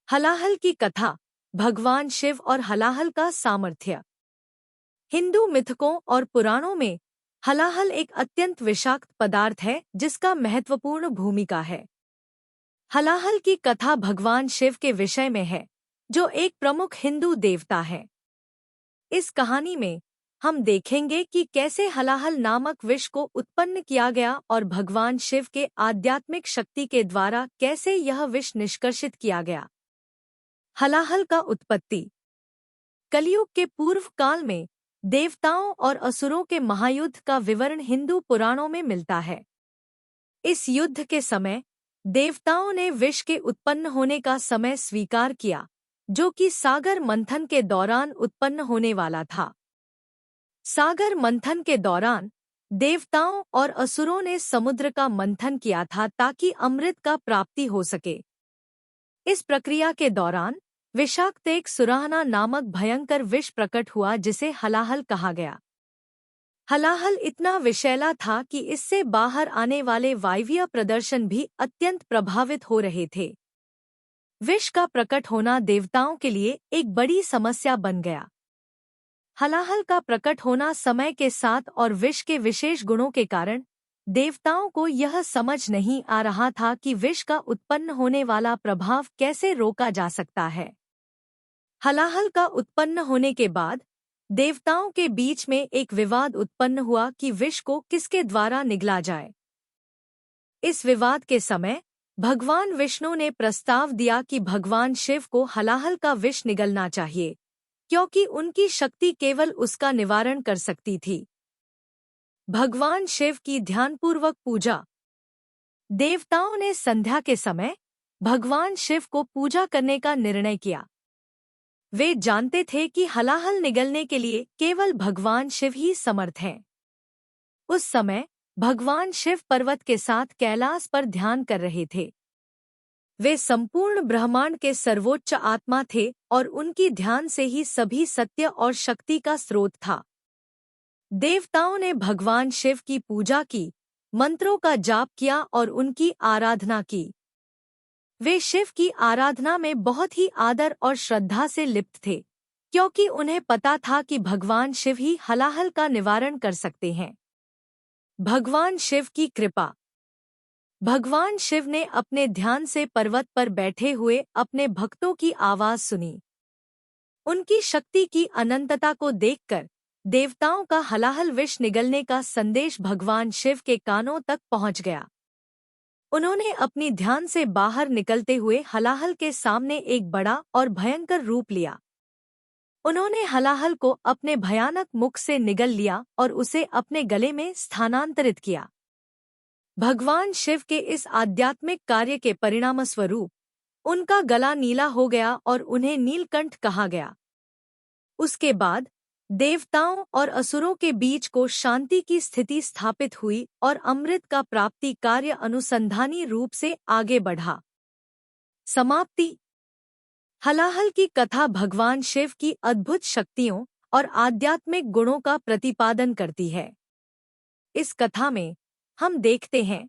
हलाहल की कथा, भगवान शिव और हलाहल का सामर्थ्य। हिंदू मिथकों और पुराणों में हलाहल एक अत्यंत विषाक्त पदार्थ है जिसका महत्वपूर्ण भूमिका है। हलाहल की कथा भगवान शिव के विषय में है, जो एक प्रमुख हिंदू देवता है। इस कहानी में हम देखेंगे कि कैसे हलाहल नामक विष को उत्पन्न किया गया और भगवान शिव के आध्यात्मिक शक्ति के द्वारा कैसे यह विष निष्कर्षित किया गया। हलाहल का उत्पत्ति। कलयुग के पूर्व काल में देवताओं और असुरों के महायुद्ध का विवरण हिंदू पुराणों में मिलता है। इस युद्ध के समय देवताओं ने विष के उत्पन्न होने का समय स्वीकार किया, जो कि सागर मंथन के दौरान उत्पन्न होने वाला था। सागर मंथन के दौरान देवताओं और असुरों ने समुद्र का मंथन किया था ताकि अमृत का प्राप्ति हो सके। इस प्रक्रिया के दौरान विषाक्त एक सुराहना नामक भयंकर विष प्रकट हुआ जिसे हलाहल कहा गया। हलाहल इतना विषैला था कि इससे बाहर आने वाले वायवीय प्रदर्शन भी अत्यंत प्रभावित हो रहे थे। विष का प्रकट होना देवताओं के लिए एक बड़ी समस्या बन गया। हलाहल का प्रकट होना समय के साथ और विष के विशेष गुणों के कारण देवताओं को यह समझ नहीं आ रहा था कि विष का उत्पन्न होने वाला प्रभाव कैसे रोका जा सकता है। हलाहल का उत्पन्न होने के बाद देवताओं के बीच में एक विवाद उत्पन्न हुआ कि विष को किसके द्वारा निगला जाए। इस विवाद के समय भगवान विष्णु ने प्रस्ताव दिया कि भगवान शिव को हलाहल का विष निगलना चाहिए, क्योंकि उनकी शक्ति केवल उसका निवारण कर सकती थी। भगवान शिव की ध्यानपूर्वक पूजा। देवताओं ने संध्या के समय भगवान शिव को पूजा करने का निर्णय किया। वे जानते थे कि हलाहल निगलने के लिए केवल भगवान शिव ही समर्थ हैं। उस समय भगवान शिव पर्वत के साथ कैलाश पर ध्यान कर रहे थे। वे संपूर्ण ब्रह्मांड के सर्वोच्च आत्मा थे और उनकी ध्यान से ही सभी सत्य और शक्ति का स्रोत था। देवताओं ने भगवान शिव की पूजा की, मंत्रों का जाप किया और उनकी आराधना की। वे शिव की आराधना में बहुत ही आदर और श्रद्धा से लिप्त थे, क्योंकि उन्हें पता था कि भगवान शिव ही हलाहल का निवारण कर सकते हैं। भगवान शिव की कृपा। भगवान शिव ने अपने ध्यान से पर्वत पर बैठे हुए अपने भक्तों की आवाज सुनी। उनकी शक्ति की अनंतता को देखकर देवताओं का हलाहल विष निगलने का संदेश भगवान शिव के कानों तक पहुंच गया। उन्होंने अपनी ध्यान से बाहर निकलते हुए हलाहल के सामने एक बड़ा और भयंकर रूप लिया। उन्होंने हलाहल को अपने भयानक मुख से निगल लिया और उसे अपने गले में स्थानांतरित किया। भगवान शिव के इस आध्यात्मिक कार्य के परिणामस्वरूप उनका गला नीला हो गया और उन्हें नीलकंठ कहा गया। उसके बाद देवताओं और असुरों के बीच को शांति की स्थिति स्थापित हुई और अमृत का प्राप्ति कार्य अनुसंधानी रूप से आगे बढ़ा। समाप्ति। हलाहल की कथा भगवान शिव की अद्भुत शक्तियों और आध्यात्मिक गुणों का प्रतिपादन करती है। इस कथा में हम देखते हैं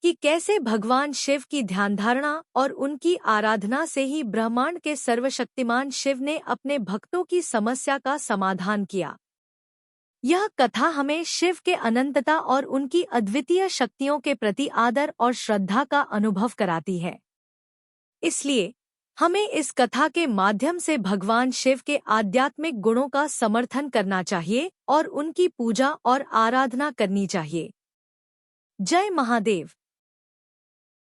कि कैसे भगवान शिव की ध्यानधारणा और उनकी आराधना से ही ब्रह्मांड के सर्वशक्तिमान शिव ने अपने भक्तों की समस्या का समाधान किया। यह कथा हमें शिव के अनंतता और उनकी अद्वितीय शक्तियों के प्रति आदर और श्रद्धा का अनुभव कराती है। इसलिए हमें इस कथा के माध्यम से भगवान शिव के आध्यात्मिक गुणों का समर्थन करना चाहिए और उनकी पूजा और आराधना करनी चाहिए। जय महादेव।